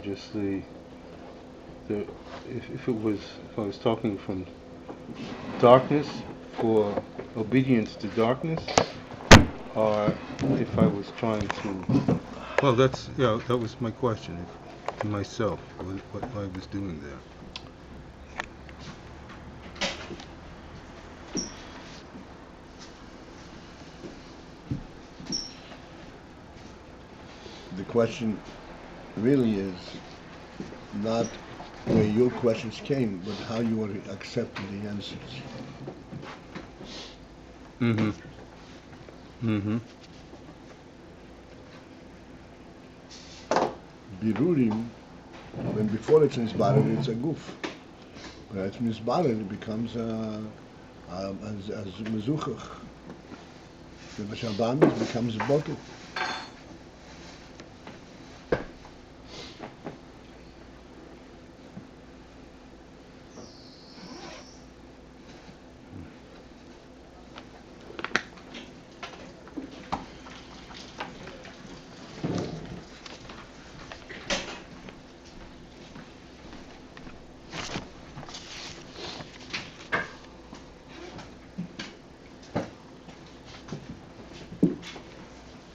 Just if I was talking from darkness for obedience to darkness, or if I was trying to, well, that was my question to myself, what I was doing there. The question really is not where your questions came, but how you are accepting the answers. Birurim, when before it's misbarer, it's a goof. When it's misbarer, it becomes as mezuchach. The Shabbat becomes a bottle.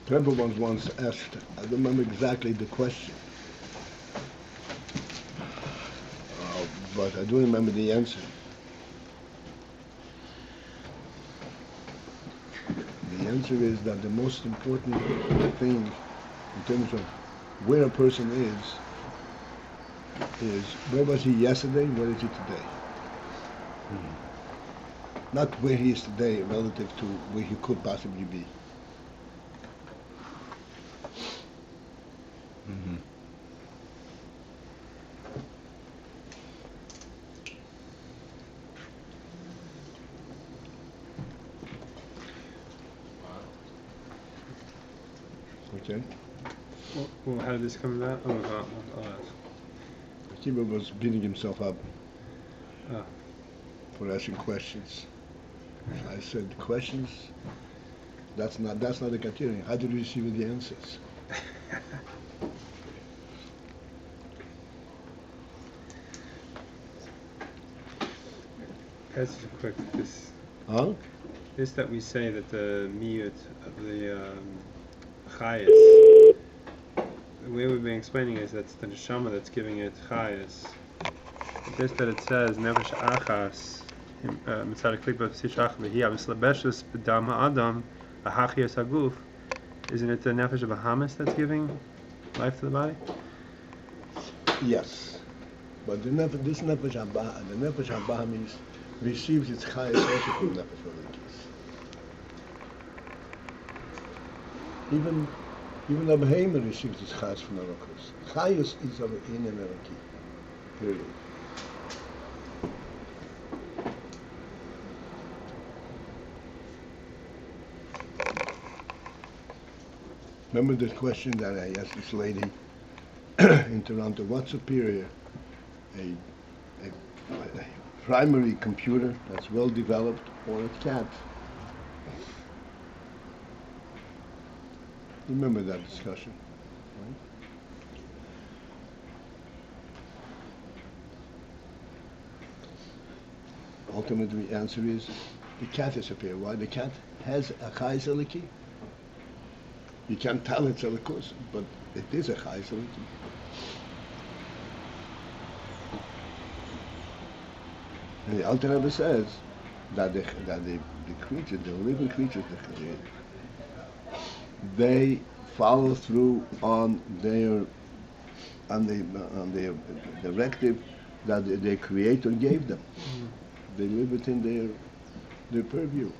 Rebbe once asked, I don't remember exactly the question, but I do remember the answer. The answer is that the most important thing in terms of where a person is where was he yesterday, where is he today? Not where he is today relative to where he could possibly be. Okay. Well, how did this come about? I'll ask. Kiba was beating himself up Oh. for asking questions. I said, questions? That's not the criterion. How did you receive the answers? That's quick. This that we say that the miyut of the chayas, the way we've been explaining is that's the neshama that's giving it chayas. This that it says nefesh achas mitzad klipa v'sichach v'hi avislabeshus b'dam ha'adam ahachias haguf. Isn't it the nefesh of Bahamas that's giving life to the body? Yes, but this nefesh haba, the nefesh haba means receives its chayas also from nefesh halikis. Even the behemoth receives its chayas from Elokus. Chayas is of in and Eloki. Period. Remember the question that I asked this lady in Toronto, what's superior? A primary computer that's well developed or a cat? Remember that discussion, right? Ultimately, the answer is the cat is superior. Why? The cat has a chayes eliki. You can't tell it's elikus, but it is a chayes eliki. And the Alter Rebbe says that the creatures, the living creatures, they follow through on the directive that their Creator gave them. They live within their purview.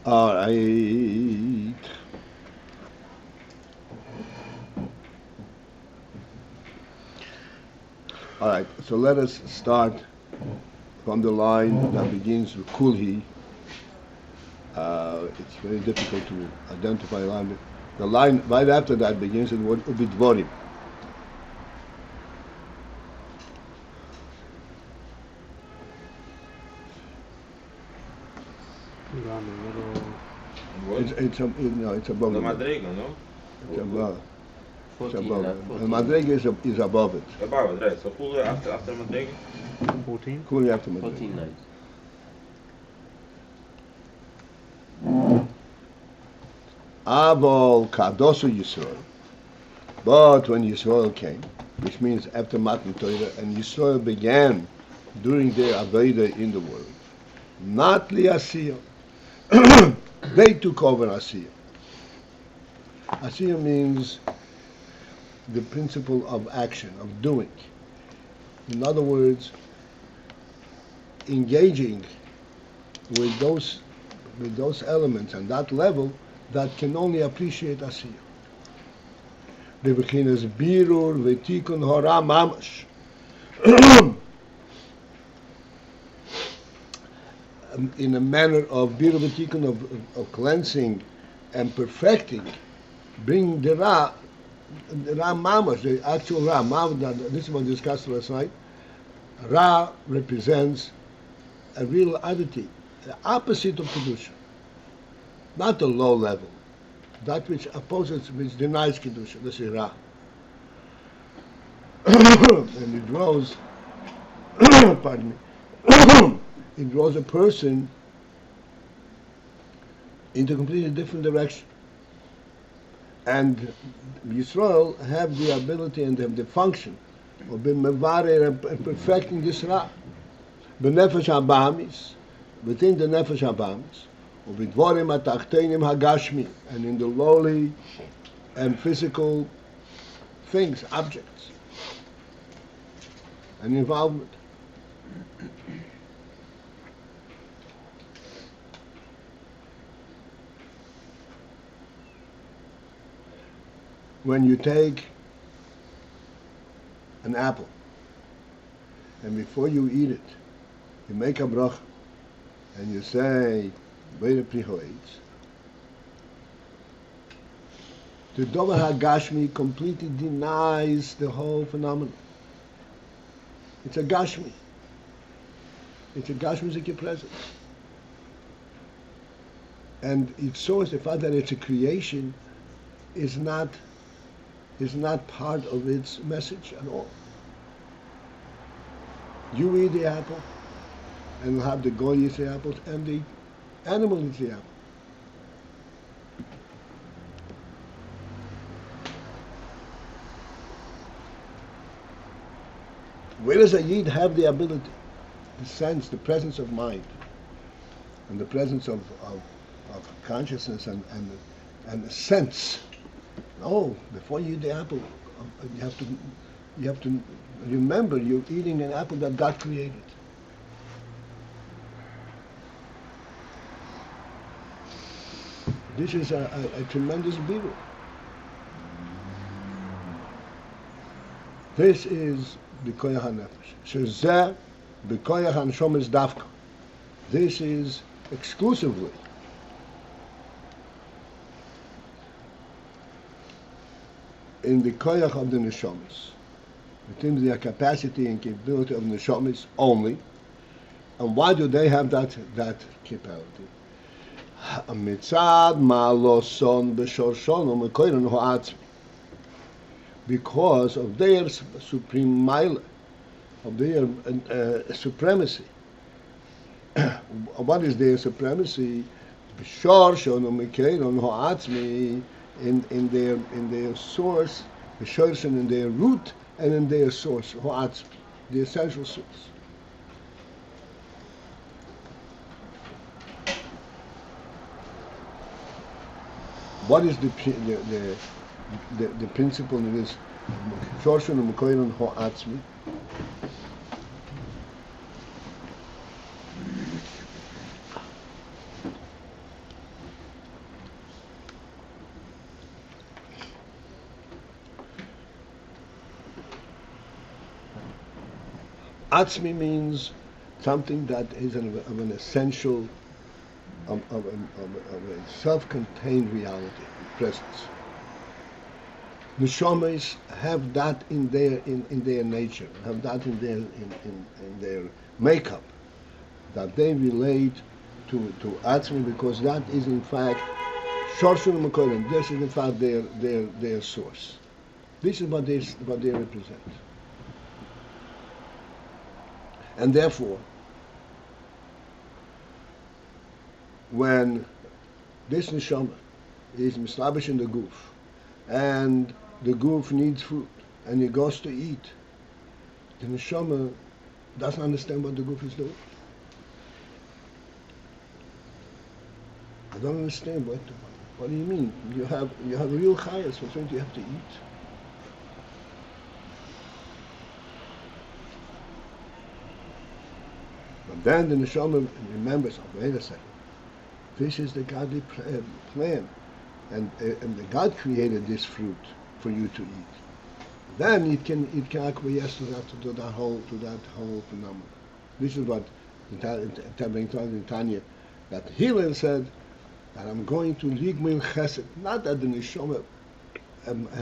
All right. All right, so let us start from the line that begins with kuli. It's very difficult to identify a line. The line right after that begins with the word ubidvorim. Around the middle. What? It's above The it. madriga, no? It's above. It's 14, above not it. 14. The madriga is above it. Above it, right. So kuli after madriga? 14? Kuli after madriga. 14 lines. Avol kadosu Yisrael. But when Yisrael came, which means after Matan Torah, and Yisrael began during their Aveda in the world, not li'asiyah. They took over Asiyah. Asiyah means the principle of action, of doing. In other words, engaging with those elements and that level that can only appreciate Asiyah. Bebechinas birur v'tikun hora mamash. In a manner of birur v'tikun, of cleansing and perfecting, bring the Ra mamash, the actual Ra. This is what we discussed last night. Ra represents a real oddity, the opposite of Kedusha. Not the low level, that which opposes, which denies Kedusha, this is Ra. And it draws, pardon me, it draws a person into a completely different direction. And Yisrael have the ability and have the function of being mevarer and perfecting this Ra. B'nefesh habamis, within the nefesh habamis, ובדבורים התחתינים הגשמי, and in the lowly and physical things, objects, and involvement. When you take an apple, and before you eat it, you make a bracha, and you say, the Dover HaGashmi completely denies the whole phenomenon. It's a Gashmi. It's a Gashmizik presence. And it shows the fact that it's a creation is not part of its message at all. You eat the apple, and you'll have the goy eat the apples, and the animal eats the apple. Where does a yid have the ability, the sense, the presence of mind, and the presence of consciousness and the sense? No, before you eat the apple, you have to remember you're eating an apple that God created. This is a tremendous birur. This is b'koyach hanefesh. Shezeh b'koyach hanshomes dafka. This is exclusively in the koyach of the neshomes, within the capacity and capability of neshomes only. And why do they have that capability? Mitzad ma'aloson b'shorshon u'mekoyron ho'atzmi, because of their supreme mile, of their supremacy. What is their supremacy? B'shorshon u'mekoyron ho'atzmi, in their source, b'shorshon, in their root, and in their source, ho'atzmi, the essential source. What is the principle in this? Shorshon u'mekoyron ho'atzmi. Atzmi means something that is of an essential, of a self-contained reality, presence. Neshamas have that in their nature, have that in their makeup, that they relate to Atzmi, because that is in fact Shorshun Makorim. This is in fact their source. This is what they represent. And therefore, when this neshama is mislabish in the goof, and the goof needs food, and he goes to eat, the neshama doesn't understand what the goof is doing. I don't understand what do you mean? You have real chayas. What don't you have to eat? But then the neshama remembers, oh, wait a second, this is the godly plan, and the God created this fruit for you to eat. Then it can acquiesce to that whole phenomenon. This is what in Tanya, that Hillel said that I'm going to ligmil chesed. Not that the neshama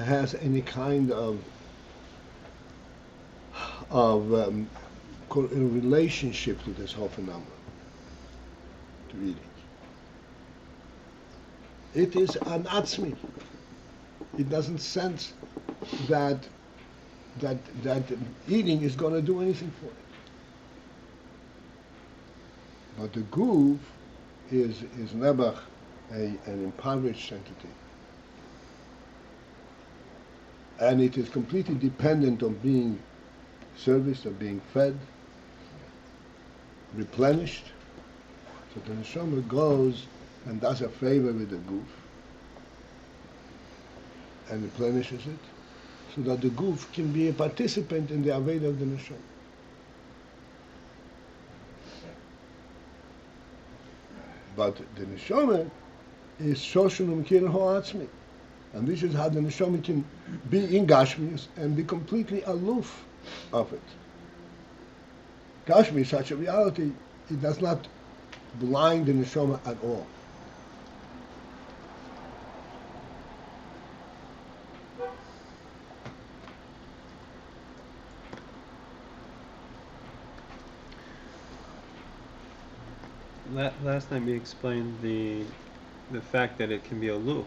has any kind of relationship to this whole phenomenon, to eating. It is an atzmi. It doesn't sense that eating is going to do anything for it. But the goof is nebach, an impoverished entity, and it is completely dependent on being serviced, of being fed, replenished. So the neshama goes and does a favor with the goof and replenishes it, so that the goof can be a participant in the aveda of the neshama. But the neshama is shoshun umkir ho'atzmi, and this is how the neshama can be in Gashmius and be completely aloof of it. Gashmi is such a reality, it does not blind the neshama at all. Last night we explained the fact that it can be aloof.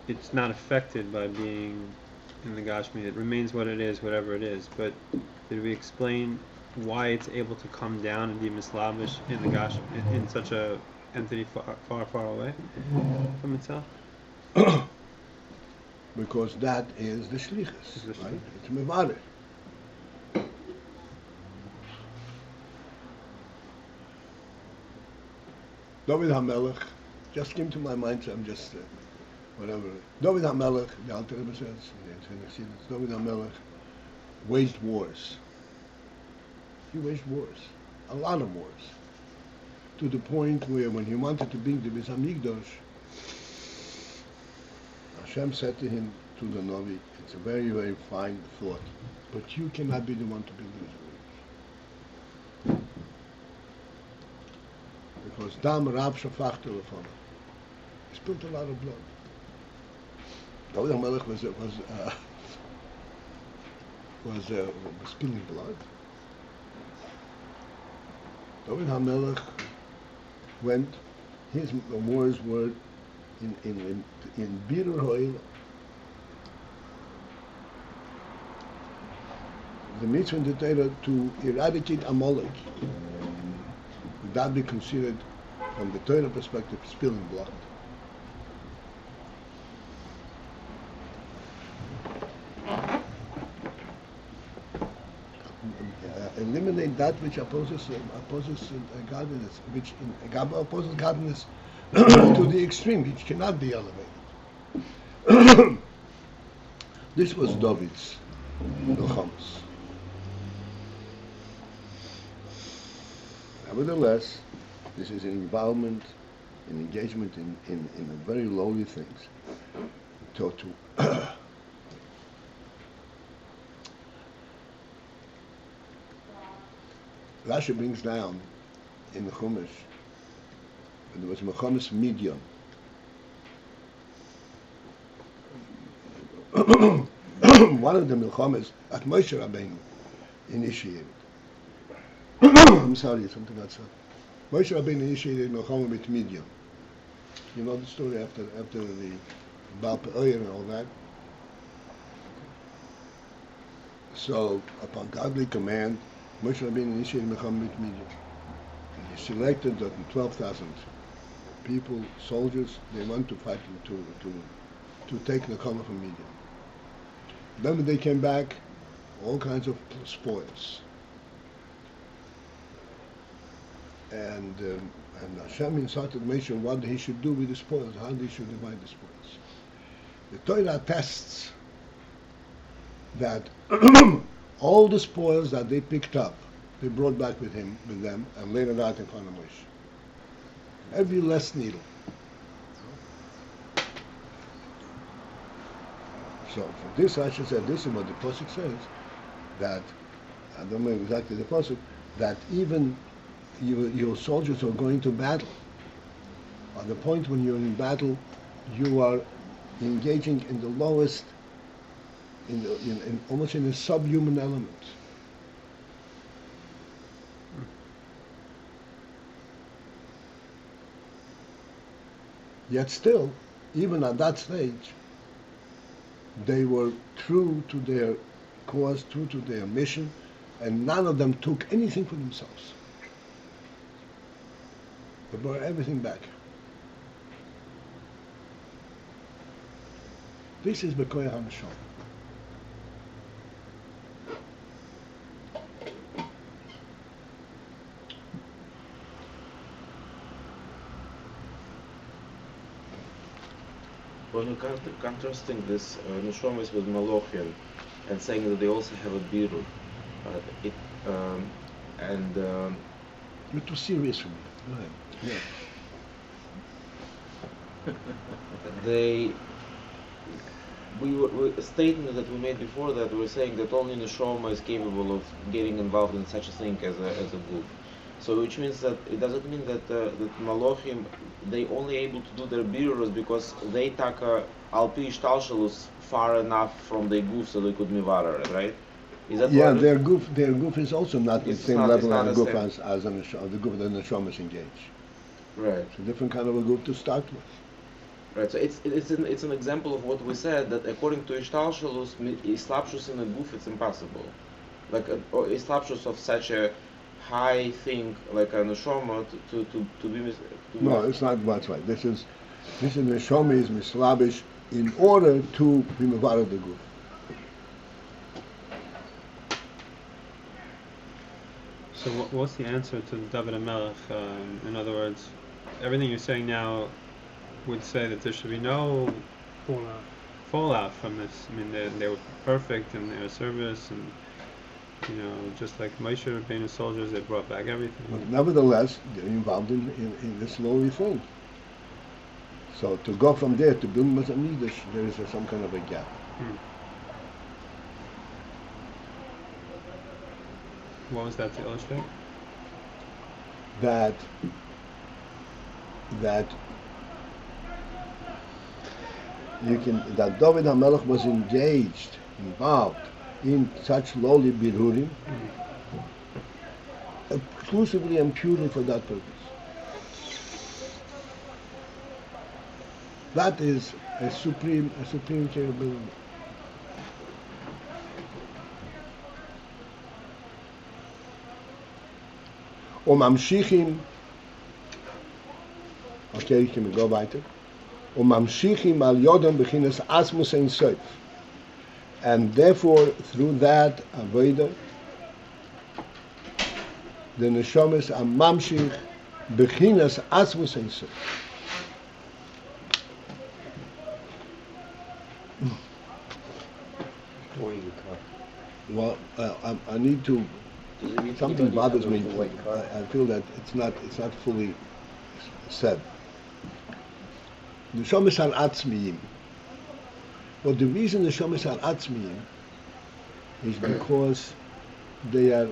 It's not affected by being in the Gashmi. It remains what it is, whatever it is. But did we explain why it's able to come down and be mislavish in the Gashmi, in such a entity far away from itself? Because that is the shlichus, right? It's mevarer. David HaMelech just came to my mind, so I'm just whatever. David HaMelech, the Alter Rebbe says, in Chassidus, David HaMelech waged wars. He waged wars, a lot of wars, to the point where when he wanted to build the Beis Hamikdash, Hashem said to him, to the Novi, it's a very, very fine thought, but you cannot be the one to build the Beis Hamikdash. Because Dam Rav Shafachta Lefana. He spilled a lot of blood. David HaMelech was spilling blood. David HaMelech went. His wars were in Birur Ha'olam. The mitzvah in the Torah to eradicate Amalek. Would that be considered, from the Torah perspective, spilling blood? Eliminate that which opposes godliness, which opposes godliness to the extreme, which cannot be elevated. This was David's milchamos. Nevertheless, this is an involvement, an engagement in very lowly things. Rashi brings down in the Chumash, and there was Mechomes Midian. One of the Mechomes that Moshe Rabbeinu initiated. I'm sorry, something got said. Moshe Rabbeinu initiated Mechomes with Midian. You know the story after the Paltiel and all that. So, upon godly command, Moshe Rabbeinu initiated Mechomes with Midian. And he selected 12,000 people, soldiers. They went to fight to take the Mechomes from Midian. Then when they came back, all kinds of spoils. And Hashem instructed Moshe what he should do with the spoils, how they should divide the spoils. The Torah attests that all the spoils that they picked up, they brought back with them, and laid it out in front of Moshe. Every last needle. So for this, Rashi said, this is what the Pasuk says, that, I don't know exactly the Pasuk, that even your soldiers are going to battle. At the point when you're in battle, you are engaging in the lowest, almost in a subhuman element. Yet still, even at that stage, they were true to their cause, true to their mission, and none of them took anything for themselves. They brought everything back. This is Bekoyach HaNeshama. When you're contrasting this Neshomis with Malochim and saying that they also have a biru, You're too serious for me. Go ahead. Yeah. A statement that we made before that we were saying that only Neshama is capable of getting involved in such a thing as a group. So which means that it doesn't mean that Malochim, they only able to do their birus because they take alpi ishtalshalus far enough from their goof so they could mivarar it, right? Is that their goof is also not the same level of the goof as the goof that the Neshama is engaged. Right. It's a different kind of a goof to start with. Right, so it's an example of what we said, that according to ishtalshalus, islapshus in a goof, it's impossible. Like islapshus of such a high thing like a neshama to be no, it's not. That's right. This is neshama is mislabish in order to be mevared the goof. So what's the answer to David Amalek? In other words, everything you're saying now would say that there should be no fallout from this. I mean, they were perfect in their service, and just like Moshe Rabbeinu soldiers, they brought back everything. But nevertheless, they're involved in this lowly thing. So to go from there to build Mazamidish, there is some kind of a gap. What was that to illustrate? That David HaMelech was involved in such lowly birurim, exclusively and purely for that purpose. That is a supreme capability. Mamshichim, okay, ich kann go weiter. Mamshichim al yodam bechinas asmus ein sof. And therefore, through that avodah, the neshamas are mamshich bechinas asmus ein sof. Well, I need to. Something bothers me. I feel that it's not fully said. The neshamas are atzmiyim. But the reason the neshamas are atzmiyim is because they are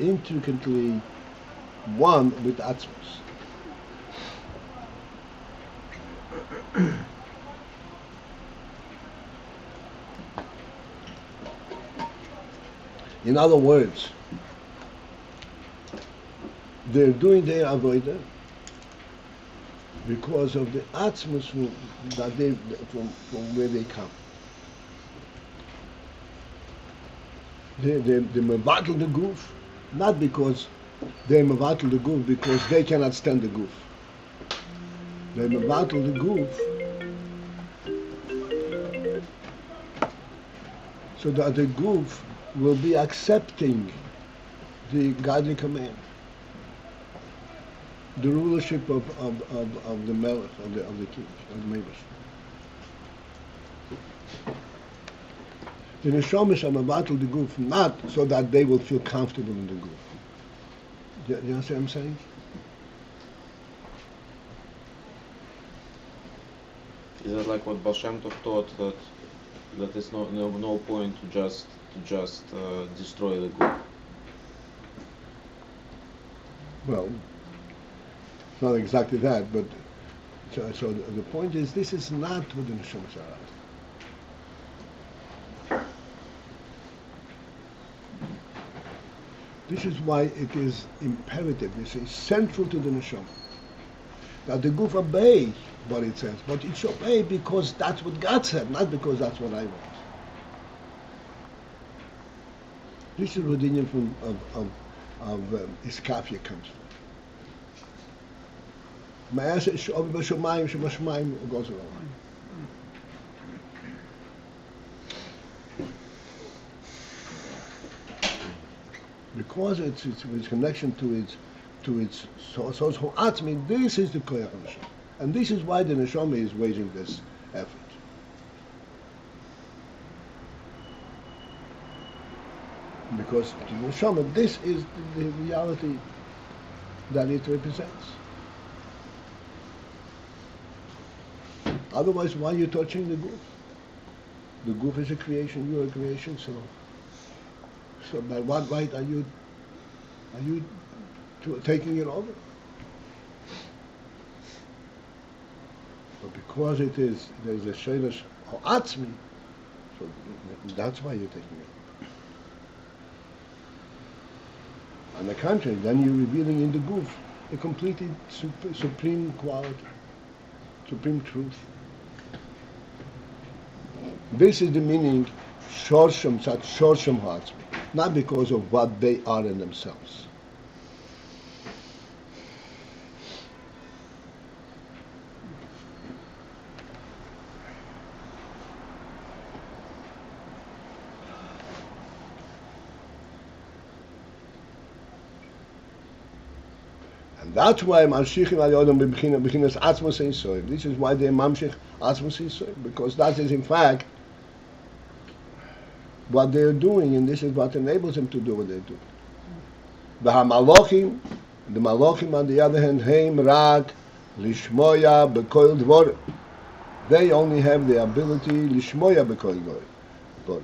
intricately one with Atzmos. In other words, they're doing their avodah because of the Atzmos from where they come. They mevatel the goof, not because they mevatel the goof because they cannot stand the goof. They mevatel the goof so that the goof will be accepting the godly command, the rulership of the melech, of the king, of the Meibos. The neshamas are mevatel the goof not so that they will feel comfortable in the goof. Do you understand what I'm saying? Is that like what Baal Shem Tov taught, that there's no point to just destroy the good? Well, it's not exactly that, but so the point is, this is not what the neshamas are. This is why it is imperative, this is central to the neshama, that the goof obey what it says, but it should obey because that's what God said, not because that's what I want. This is where the union of Iskafia comes from. Ma'aseh she'ovi b'shamayim she'b'shamayim goes along. Because it's connection to its source atzmi, this is the koyach of Hashem, and this is why the neshama is waging this effort. Because the neshama, this is the reality that it represents. Otherwise, why are you touching the goof? The goof is a creation, you are a creation, so by what right are you taking it over? But because there's a shaylash ha'atzmi, so that's why you're taking it over. On the contrary, then you're revealing in the goof a completely supreme quality, supreme truth. This is the meaning shorsham ha'atzmi. Not because of what they are in themselves. And that's why Mamshichim al Yodam b'chinas atzmos yisoy. This is why they mamshich atzmos yisoy, because that is in fact what they're doing, and this is what enables them to do what they do. The Malachim on the other hand, heim rak lishmoya bekoil dvor. They only have the ability lishmoya bekoil dvor,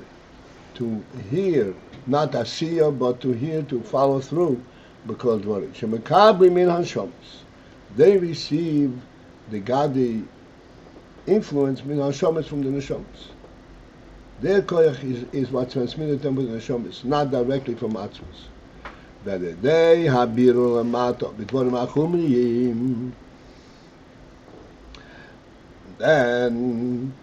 to hear, not asiya, but to hear, to follow through bekoil dvor. Shemekabri min hashomas. They receive the godly influence min hashomas from the neshomas. Their koyach is what transmitted them with the neshomas, not directly from atzmos. That they habiru lamato b'dvorim achumriyim. Then,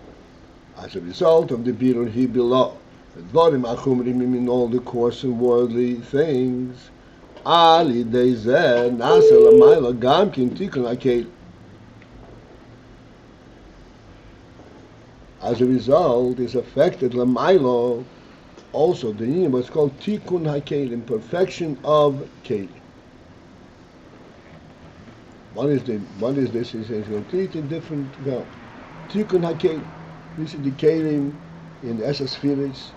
as a result of the birur he below, the dvorim achumriyim in all the coarse and worldly things, ali deizeh nasa lamayla gam kin tikun hakel. As a result, is affected Lamailo, also the union what's called Tikkun HaKelim, perfection of Kelim. What is this? It's a completely different realm. Tikkun HaKelim. This is the Kelim in the Esses Spheres.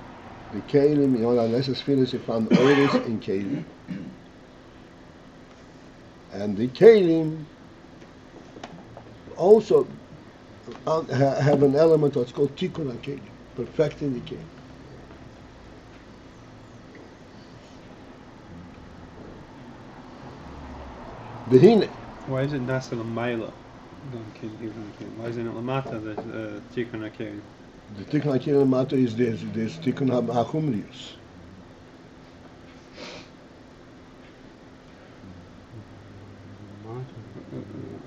The Kelim, you know, the Esses Spheres you found always in Kelim. And the Kelim also have an element that's called tikkun hakelim, perfecting the kelim. Behine. Why is it Nasa Lamaila? Why isn't it Lamata, the Tikkun HaKelim? The Tikkun HaKelim matter is this Tikkun HaChumrius.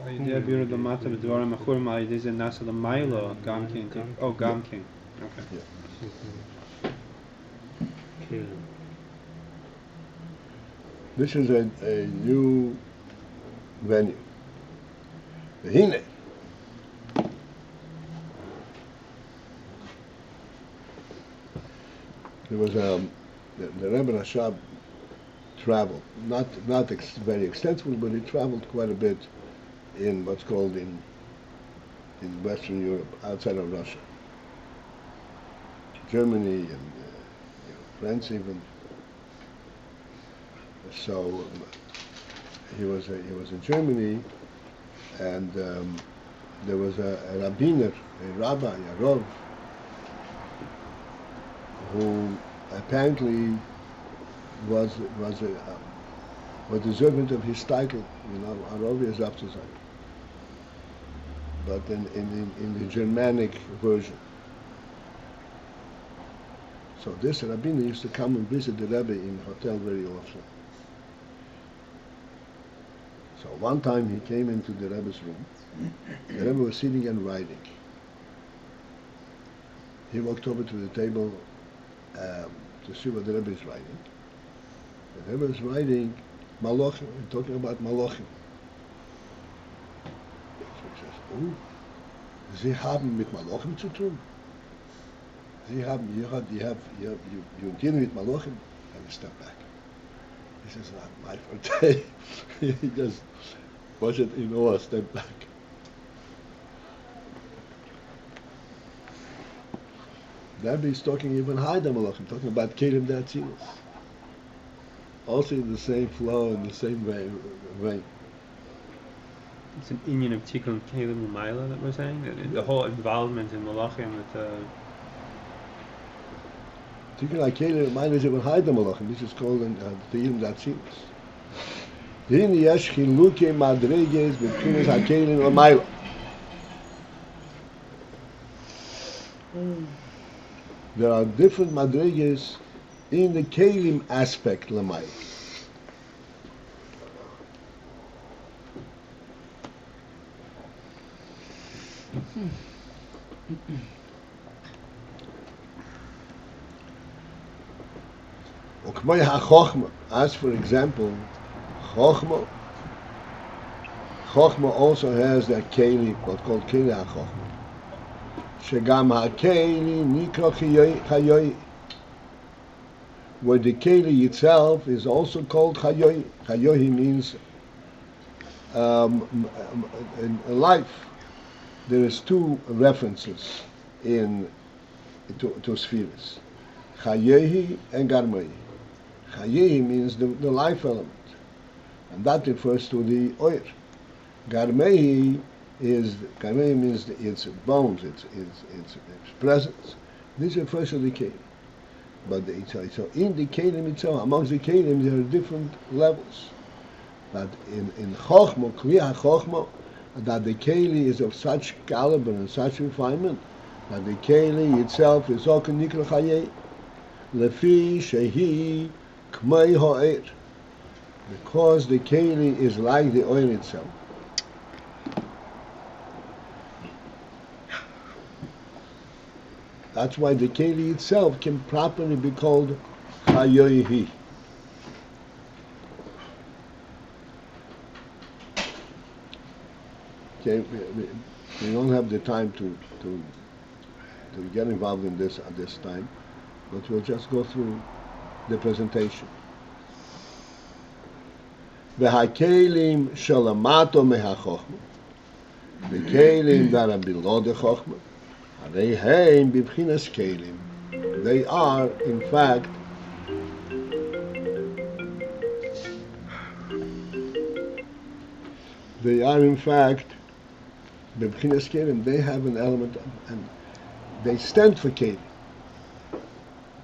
Idea Bira Lamata B'Dvarim Achurim Al is it Nasa Lamaila? Gam King. Oh, Gam King. Okay. Yeah. This is a new venue. Behine. There was the Rebbe Rashab traveled, not very extensively, but he traveled quite a bit in what's called in Western Europe, outside of Russia, Germany and France even. So he was in Germany, and there was a rabbiner, a rabbi, a rav, who apparently was the servant of his title. You know, a rav is up to something, but in the Germanic version. So this rabbiner used to come and visit the Rebbe in the hotel very often. So one time he came into the Rebbe's room. The Rebbe was sitting and writing. He walked over to the table to see what the Rebbe is writing. The Rebbe is writing Malachim, talking about Malachim. So he says, "Oh, Sie haben mit Malachim zu tun. You deal with Malachim." And he stepped back. He says, "Not my forte." He just wasn't in awe, stepped back. Rebbe is talking even higher than Malachim, talking about Kelim Datzilus. Also in the same flow, in the same way. It's an Indian of Tikkun Kelim Umayla that we're saying? The whole involvement in Malachim with Tikkun HaKelim, mine is even higher than Malachim. This is called Kelim Datzilus. Hin yesh chiluke madreges b'pchinas HaKelim Umayla. There are different madreges in the Kelim aspect, Lamai. Ukmay ha-chochma, as for example, chochma also has that Keli, what's called Keli ha-chochma. Shegam ha-Keli nikra chayoy, where the Keli itself is also called chayoy. Chayoy means life. There is two references to spheres, chayehi and garmehi. Chayehi means the life element, and that refers to the oir. Garmehi means its bones, its presence. This refers to the kelim. But so in the kelim itself, amongst the kelim, there are different levels. But in chochma, kuli ha-chochma, that the keli is of such caliber and such refinement that the keli itself is all nikra chayei, lefi shehi k'mei ha'er, because the keli is like the oil itself. That's why the keli itself can properly be called chayohi. Okay, we don't have the time to get involved in this at this time, but we'll just go through the presentation. V'hakelim shalamato mehachochma, the kelim that are below the chochma, harei heim b'bchinas kelim. They are, in fact, b'bchinas kelim. They have an element, and they stand for kelim.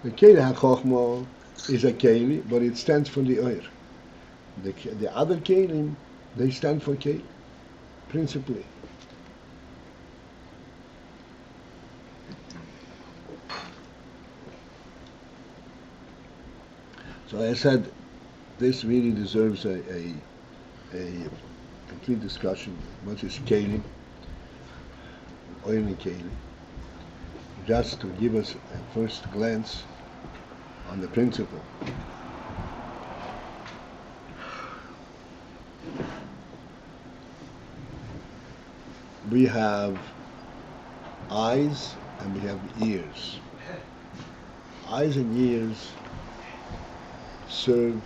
The keli ha-chochma is a keli, but it stands for the oir. The other kelim, They stand for keli, principally. So I said, this really deserves a complete discussion. What is keli, oil and keli? Just to give us a first glance on the principle. We have eyes and we have ears. Eyes and ears serve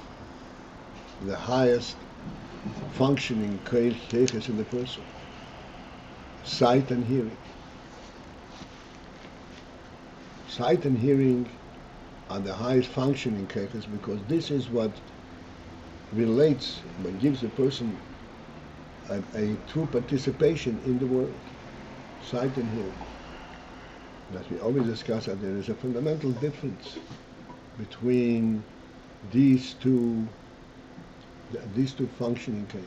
the highest functioning keiches in the person. Sight and hearing. Sight and hearing are the highest functioning keiches because this is what relates, what gives the person a true participation in the world. Sight and hearing. That we always discuss that there is a fundamental difference between these two functioning keli.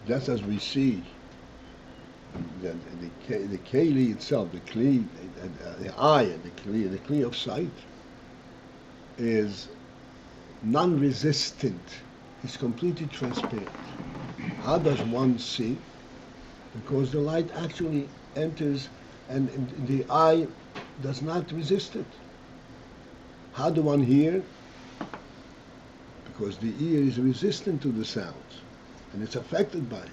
Just as we see that the keli itself, the kli, the ayin, the kli of sight, is non-resistant. It's completely transparent. How does one see? Because the light actually enters and the eye does not resist it. How do one hear? Because the ear is resistant to the sounds and it's affected by it.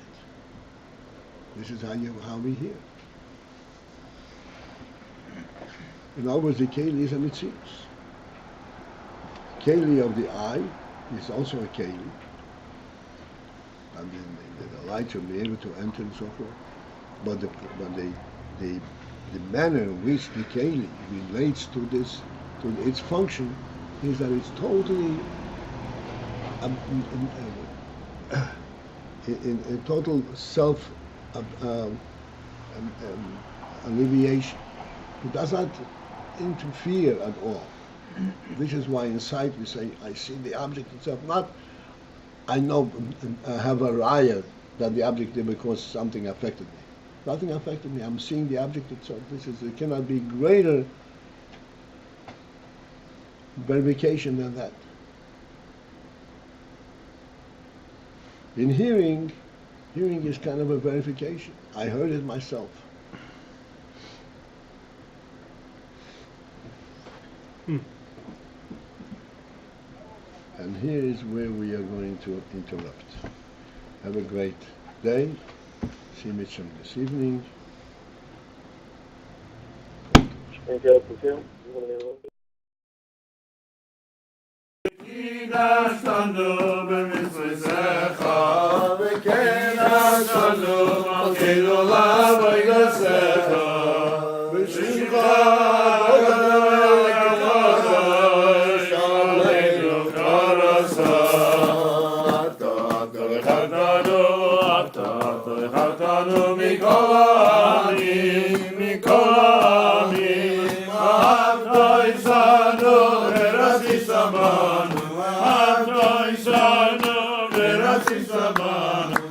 This is how we hear. In other words, the keli is a mitzius. Keli of the eye is also a keli. And then the light will be able to enter and so forth. But the manner in which the keli relates to this, to its function, is that it's totally in total self alleviation. It does not interfere at all. This is why in sight we say, I see the object itself, not I know, I have a raya that the object did because something affected me. Nothing affected me. I'm seeing the object itself. It cannot be greater verification than that. In hearing is kind of a verification. I heard it myself. And here is where we are going to interrupt. Have a great day. See Mitchell this evening. Sabanu,